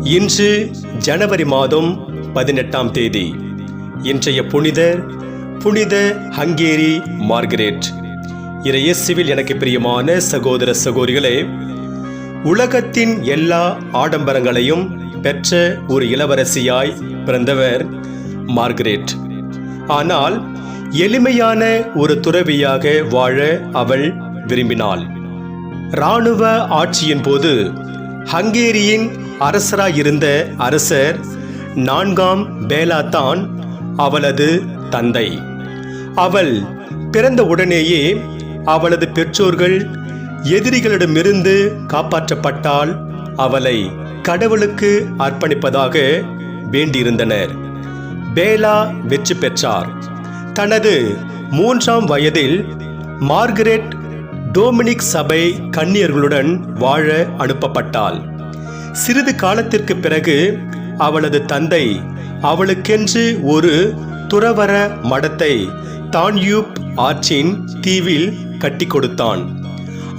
இன்று ஜனவரி மாதம் 18ஆம் தேதி. இன்றைய புனித ஹங்கேரி மார்கரெட். இயேசுவில் எனக்கு பிரியமான சகோதர சகோதரிகளே, உலகத்தின் எல்லா ஆடம்பரங்களையும் பெற்ற ஒரு இளவரசியாய் பிறந்தவர் மார்கரெட். ஆனால் எளிமையான ஒரு துறவியாக வாழ அவள் விரும்பினாள். இராணுவ ஆட்சியின் போது ஹங்கேரியின் அரசராயிருந்த அரசர் 4ஆம் பேலா தான் அவளது தந்தை. அவள் பிறந்த உடனேயே அவளது பெற்றோர்கள் எதிரிகளிடமிருந்து காப்பாற்றப்பட்டால் அவளை கடவுளுக்கு அர்ப்பணிப்பதாக வேண்டியிருந்தனர். பேலா வெற்றி பெற்றார். தனது 3ஆம் வயதில் மார்கரெட் டோமினிக் சபை கன்னியர்களுடன் வாழ அனுப்பப்பட்டாள். சிறிது காலத்திற்கு பிறகு அவளது தந்தை அவளுக்கென்று ஒரு துறவற மடத்தை தான்யூப் ஆற்றின் தீவில் கட்டி கொடுத்தான்.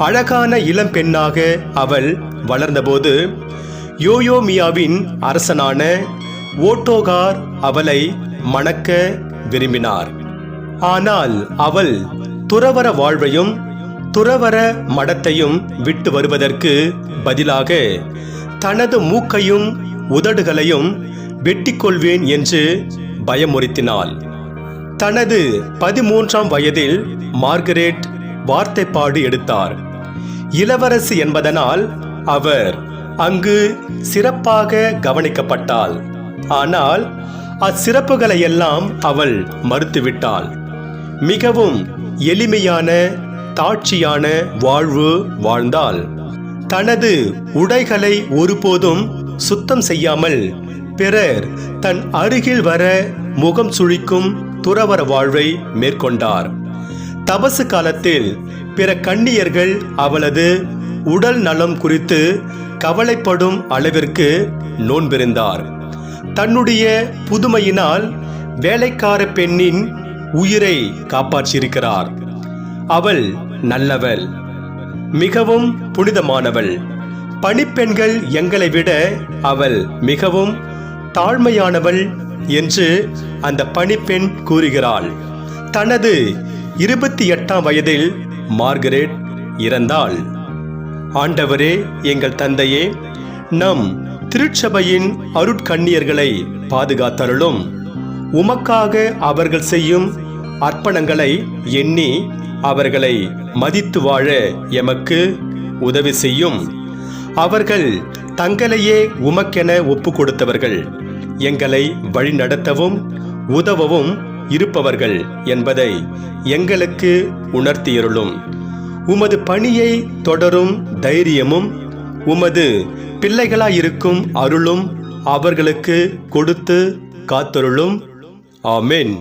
அழகான இளம் பெண்ணாக அவள் வளர்ந்தபோது யோயோமியாவின் அரசனான ஓட்டோகார் அவளை மணக்க விரும்பினார். ஆனால் அவள் துறவற வாழ்வையும் துறவற மடத்தையும் விட்டு வருவதற்கு பதிலாக தனது மூக்கையும் உதடுகளையும் வெட்டிக்கொள்வேன் என்று பயமுறுத்தினாள். தனது 13ஆம் வயதில் மார்கரெட் வார்த்தைப்பாடு எடுத்தார். இளவரசி என்பதனால் அவர் அங்கு சிறப்பாக கவனிக்கப்பட்டாள். ஆனால் அச்சிறப்புகளையெல்லாம் அவள் மறுத்துவிட்டாள். மிகவும் எளிமையான தாட்சியான வாழ்வு வாழ்ந்தாள். தனது உடைகளை ஒருபோதும் சுத்தம் செய்யாமல் பிறர் தன் அருகில் வர முகம் சுழிக்கும் துறவற வாழ்வை மேற்கொண்டார். தபசு காலத்தில் பிற கன்னியர்கள் அவளது உடல் நலம் குறித்து கவலைப்படும் அளவிற்கு நோன்பிருந்தார். தன்னுடைய புதுமையினால் வேலைக்கார பெண்ணின் உயிரை காப்பாற்றியிருக்கிறார். அவள் நல்லவள், மிகவும் புனிதமானவள். பணிப்பெண்கள் எங்களை விட அவள் மிகவும் தாழ்மையானவள் என்று அந்த பணிப்பெண் கூறுகிறாள். தனது 28ஆம் வயதில் மார்கரெட் இறந்தாள். ஆண்டவரே, எங்கள் தந்தையே, நம் திருச்சபையின் அருட்கன்னியர்களை பாதுகாத்தருளும். உமக்காக அவர்கள் செய்யும் அர்ப்பணங்களை எண்ணி அவர்களை மதித்து வாழ எமக்கு உதவி செய்யும். அவர்கள் தங்களையே உமக்கென ஒப்பு கொடுத்தவர்கள், எங்களை வழி நடத்தவும் உதவவும் இருப்பவர்கள் என்பதை எங்களுக்கு உணர்த்தியருளும். உமது பணியை தொடரும் தைரியமும் உமது பிள்ளைகளாயிருக்கும் அருளும் அவர்களுக்கு கொடுத்து காத்தருளும். ஆமென்.